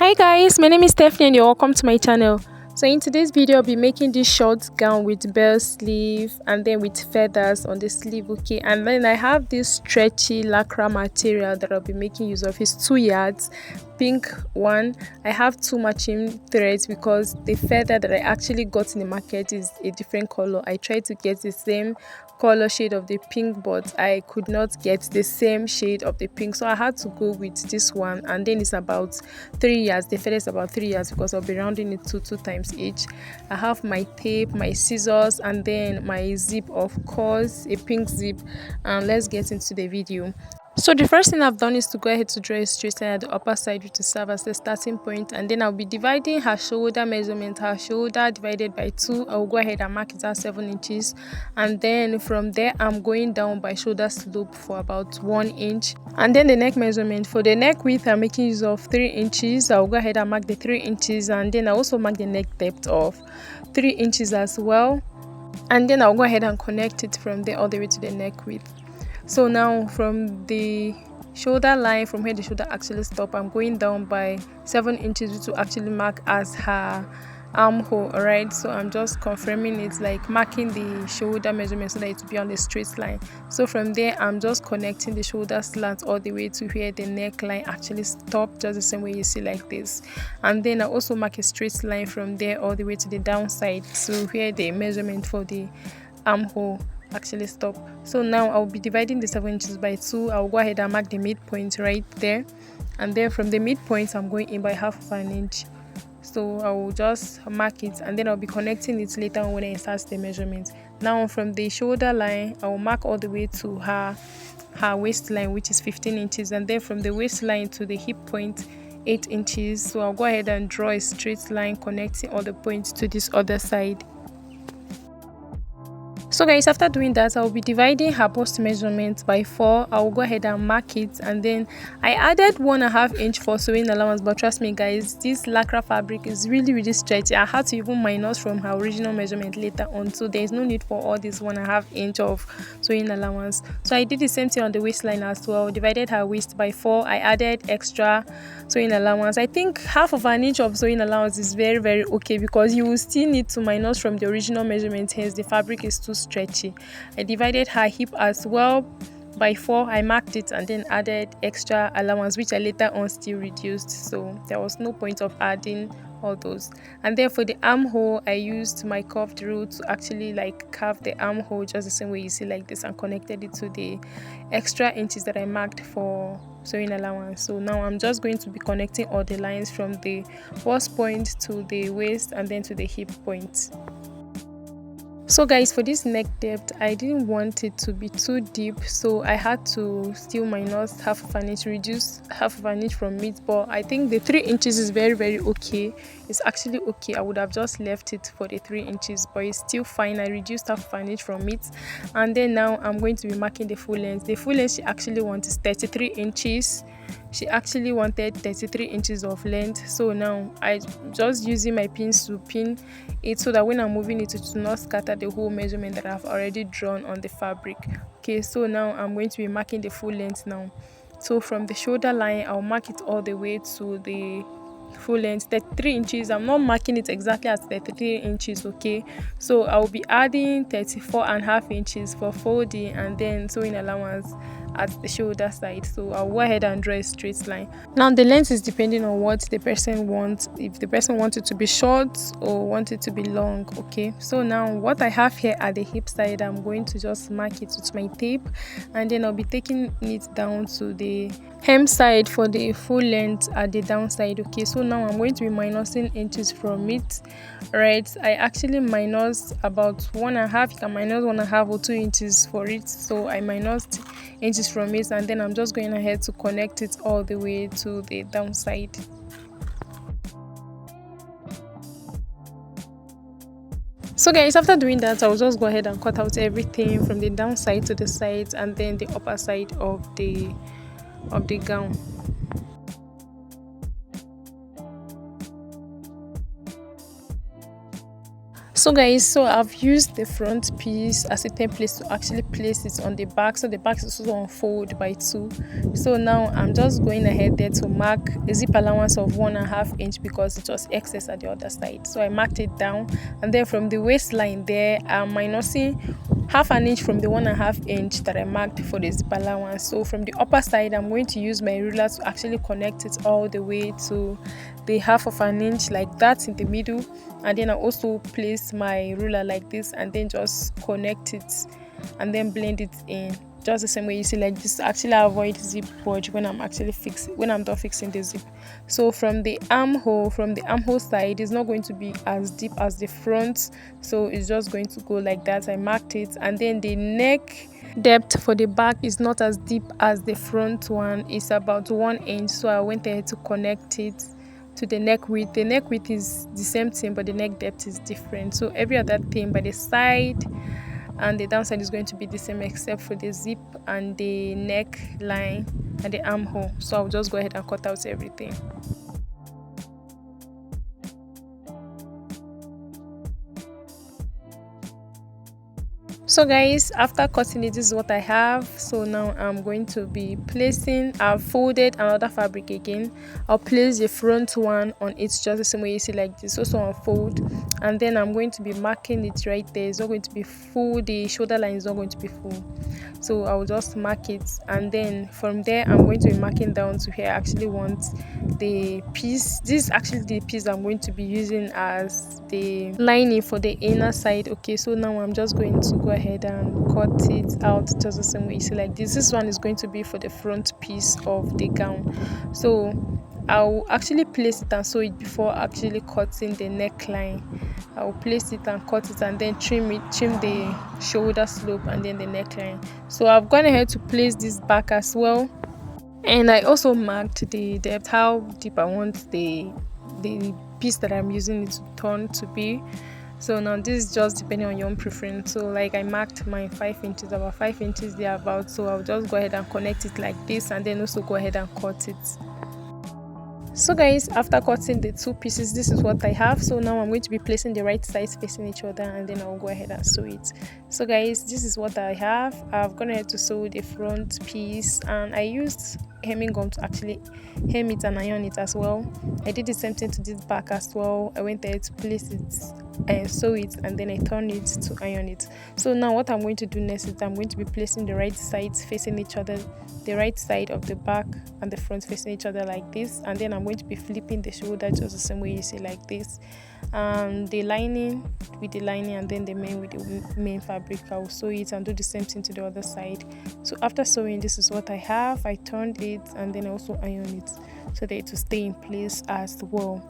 Hi guys, my name is Stephanie and you're welcome to my channel. So in today's video I'll be making this short gown with bell sleeve and then with feathers on the sleeve, okay? And then I have this stretchy lycra material that I'll be making use of. It's 2 yards, pink one. I have 2 matching threads because the feather that I actually got in the market is a different color. I tried to get the same color shade of the pink, but I could not get the same shade of the pink, so I had to go with this one. And then it's about 3 yards. The feather is about 3 yards because I'll be rounding it to 2 times each. I have my tape, my scissors, and then my zip, of course, a pink zip. And let's get into the video. So the first thing I've done is to go ahead to draw a straight line at the upper side, which will serve as the starting point, and then I'll be dividing her shoulder measurement. Her shoulder divided by 2, I'll go ahead and mark it at 7 inches, and then from there I'm going down by shoulder slope for about 1 inch. And then the neck measurement, for the neck width I'm making use of 3 inches. I'll go ahead and mark the 3 inches, and then I also mark the neck depth of 3 inches as well, and then I'll go ahead and connect it from there all the way to the neck width. So now from the shoulder line, from where the shoulder actually stop, I'm going down by 7 inches, which will actually mark as her armhole. Alright, so I'm just confirming it, like marking the shoulder measurement so that it will be on the straight line. So from there I'm just connecting the shoulder slant all the way to where the neckline actually stop, just the same way you see like this. And then I also mark a straight line from there all the way to the downside, so where the measurement for the armhole actually stop. So now I'll be dividing the 7 inches by 2. I'll go ahead and mark the midpoint right there, and then from the midpoint I'm going in by half of an inch. So I will just mark it, and then I'll be connecting it later on when I start the measurement. Now from the shoulder line I will mark all the way to her waistline, which is 15 inches, and then from the waistline to the hip point 8 inches. So I'll go ahead and draw a straight line connecting all the points to this other side. So guys, after doing that, I'll be dividing her bust measurement by 4. I'll go ahead and mark it, and then I added 1.5 inch for sewing allowance, but trust me guys, this lycra fabric is really stretchy. I had to even minus from her original measurement later on, so there's no need for all this 1.5 inch of sewing allowance. So I did the same thing on the waistline as well. Divided her waist by 4. I added extra sewing allowance. I think half of an inch of sewing allowance is very okay, because you will still need to minus from the original measurement, hence the fabric is too stretchy. I divided her hip as well by 4. I marked it and then added extra allowance, which I later on still reduced, so there was no point of adding all those. And then for the armhole, I used my curved rule to actually like carve the armhole just the same way you see like this, and connected it to the extra inches that I marked for sewing allowance. So now I'm just going to be connecting all the lines from the bust point to the waist and then to the hip point. So guys, for this neck depth, I didn't want it to be too deep, so I had to still minus half of an inch, reduce half of an inch from it. But I think the 3 inches is very okay. It's actually okay. I would have just left it for the 3 inches, but it's still fine. I reduced half of an inch from it, and then now I'm going to be marking the full length. The full length she actually wants is 33 inches. She actually wanted 33 inches of length, so now I just using my pins to pin it so that when I'm moving it will not scatter the whole measurement that I've already drawn on the fabric. Okay, so now I'm going to be marking the full length now. So from the shoulder line I'll mark it all the way to the full length 33 inches. I'm not marking it exactly at 33 inches, okay? So I'll be adding 34.5 inches for folding and then sewing allowance at the shoulder side. So I'll go ahead and draw a straight line. Now the length is depending on what the person wants, if the person wants it to be short or want it to be long, okay? So now what I have here at the hip side, I'm going to just mark it with my tape, and then I'll be taking it down to the hem side for the full length at the downside. Okay, so now I'm going to be minusing inches from it. Right, I actually minus about 1.5. You can minus 1.5 or 2 inches for it, so I minused inches from it, and then I'm just going ahead to connect it all the way to the downside. So guys, after doing that, I'll just go ahead and cut out everything from the downside to the sides and then the upper side of the gown. So guys, so I've used the front piece as a template to actually place it on the back, so the back is also unfold by 2. So now I'm just going ahead there to mark a zip allowance of 1.5 inch because it was excess at the other side. So I marked it down, and then from the waistline there I'm minusing half an inch from the 1.5 inch that I marked for the zip allowance. So from the upper side I'm going to use my ruler to actually connect it all the way to the half of an inch like that in the middle, and then I also place my ruler like this and then just connect it and then blend it in just the same way you see like this, actually avoid zip budge when I'm actually fixing, when I'm done fixing the zip. So from the armhole side is not going to be as deep as the front, so it's just going to go like that. I marked it, and then the neck depth for the back is not as deep as the front one, it's about 1 inch, so I went ahead to connect it to the neck width. The neck width is the same thing, but the neck depth is different. So every other thing by the side and the downside is going to be the same except for the zip and the neck line and the armhole. So I'll just go ahead and cut out everything. So guys, after cutting it, this is what I have. So now I'm going to be placing, I've folded another fabric again. I'll place the front one on it just the same way you see like this, also unfold, and then I'm going to be marking it right there. It's not going to be full, the shoulder line is not going to be full, so I'll just mark it, and then from there I'm going to be marking down to here. I actually want the piece, this is actually the piece I'm going to be using as the lining for the inner side. Okay, so now I'm just going to go ahead and cut it out just the same way you see like this one is going to be for the front piece of the gown. So I'll actually place it and sew it before actually cutting the neckline. I'll place it and cut it and then trim the shoulder slope and then the neckline. So I've gone ahead to place this back as well, and I also marked the depth, how deep I want the piece that I'm using it to turn to be. So now this is just depending on your own preference. So like I marked my 5 inches, about 5 inches there about, so I'll just go ahead and connect it like this and then also go ahead and cut it. So guys, after cutting the two pieces, this is what I have. So now I'm going to be placing the right sides facing each other, and then I'll go ahead and sew it. So guys, this is what I have. I've gone ahead to sew the front piece, and I used hemming gum to actually hem it and iron it as well. I did the same thing to this back as well. I went there to place it and sew it, and then I turned it to iron it. So now what I'm going to do next is I'm going to be placing the right sides facing each other, the right side of the back and the front facing each other like this, and then I'm going to be flipping the shoulder just the same way you see like this, the lining with the lining, and then the main with the main fabric. I'll sew it and do the same thing to the other side. So after sewing, this is what I have. I turned it and then also iron it so that it will stay in place as well.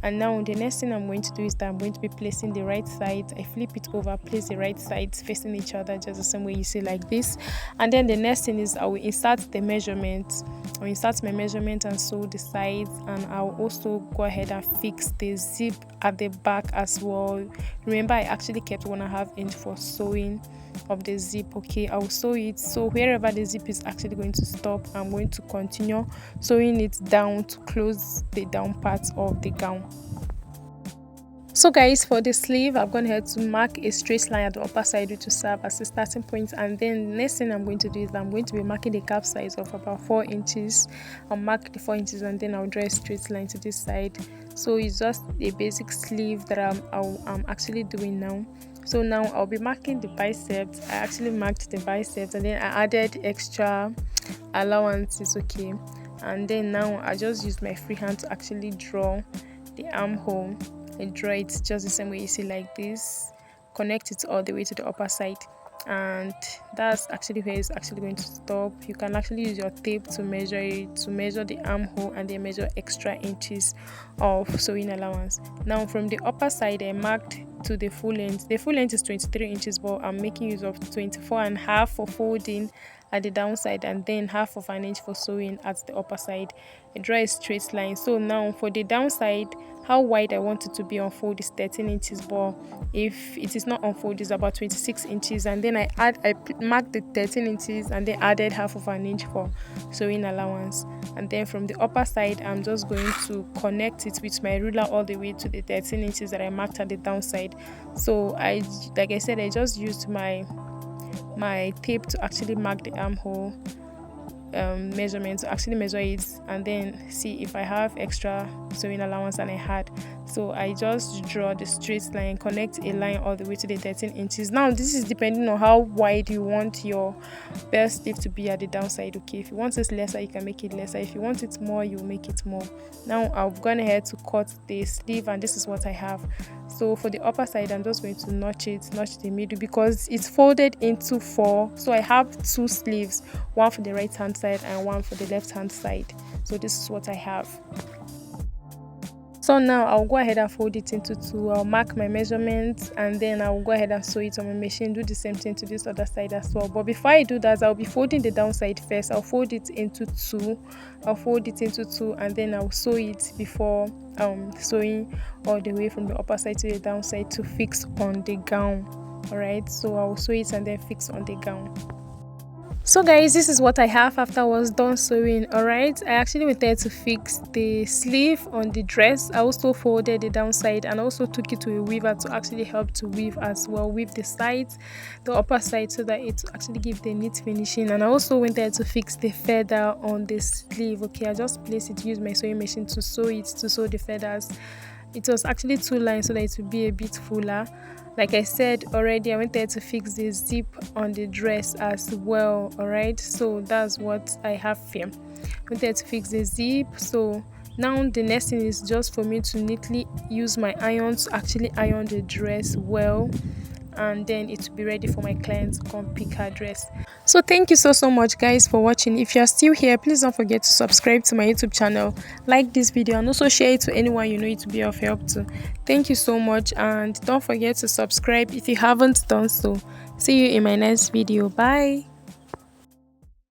And now the next thing I'm going to do is that I'm going to be placing the right side. I flip it over, place the right sides facing each other just the same way you see like this. And then the next thing is I will insert the measurement. I'll insert my measurement and sew the sides, and I'll also go ahead and fix the zip at the back as well. Remember, I actually kept 1.5 inch for sewing of the zip. Okay, I'll sew it, so wherever the zip is actually going to stop, I'm going to continue sewing it down to close the down part of the gown. So guys, for the sleeve, I've gone ahead to mark a straight line at the upper side to serve as a starting point, and then the next thing I'm going to do is I'm going to be marking the cap size of about 4 inches. I'll mark the 4 inches and then I'll draw a straight line to this side. So it's just a basic sleeve that I'm actually doing now. So now I'll be marking the biceps. I actually marked the biceps and then I added extra allowances. Okay, and then now I just use my free hand to actually draw the armhole. I draw it just the same way you see like this, connect it all the way to the upper side, and that's actually where it's actually going to stop. You can actually use your tape to measure it, to measure the armhole, and then measure extra inches of sewing allowance. Now from the upper side, I marked to the full length. The full length is 23 inches, but I'm making use of 24.5 for folding at the downside and then half of an inch for sewing at the upper side. I draw a straight line. So now for the downside, how wide I want it to be unfold is 13 inches, but if it is not unfold, it's about 26 inches. And then I marked the 13 inches and then added half of an inch for sewing allowance. And then from the upper side, I'm just going to connect it with my ruler all the way to the 13 inches that I marked at the downside. So like I said, I just used my tape to actually mark the armhole measurement, to actually measure it and then see if I have extra sewing allowance than I had. So I just draw the straight line, connect a line all the way to the 13 inches. Now this is depending on how wide you want your belt sleeve to be at the downside. Okay, if you want it lesser, you can make it lesser. If you want it more, you make it more. Now I've gone ahead to cut the sleeve and this is what I have. So for the upper side, I'm just going to notch the middle because it's folded into 4. So I have 2 sleeves, one for the right hand side and one for the left hand side. So this is what I have. So now I'll go ahead and fold it into 2. I'll mark my measurements and then I'll go ahead and sew it on my machine. Do the same thing to this other side as well. But before I do that, I'll be folding the downside first. I'll fold it into 2. And then I'll sew it before sewing all the way from the upper side to the downside to fix on the gown. Alright, so I'll sew it and then fix on the gown. So guys, this is what I have after I was done sewing. Alright, I actually wanted to fix the sleeve on the dress. I also folded the downside and also took it to a weaver to actually help to weave as well, weave the sides, the upper side, so that it actually give the neat finishing. And I also wanted to fix the feather on the sleeve. Okay, I just placed it, use my sewing machine to sew the feathers. It was actually 2 lines so that it would be a bit fuller. Like I said already, I wanted to fix the zip on the dress as well. Alright, so that's what I have here. I wanted to fix the zip. So now the next thing is just for me to neatly use my iron to actually iron the dress well, and then it will be ready for my client to come pick her dress. So thank you so much guys for watching. If you are still here, please don't forget to subscribe to my YouTube channel, like this video, and also share it to anyone you know it to be of help to. Thank you so much, and don't forget to subscribe if you haven't done so. See you in my next video. Bye.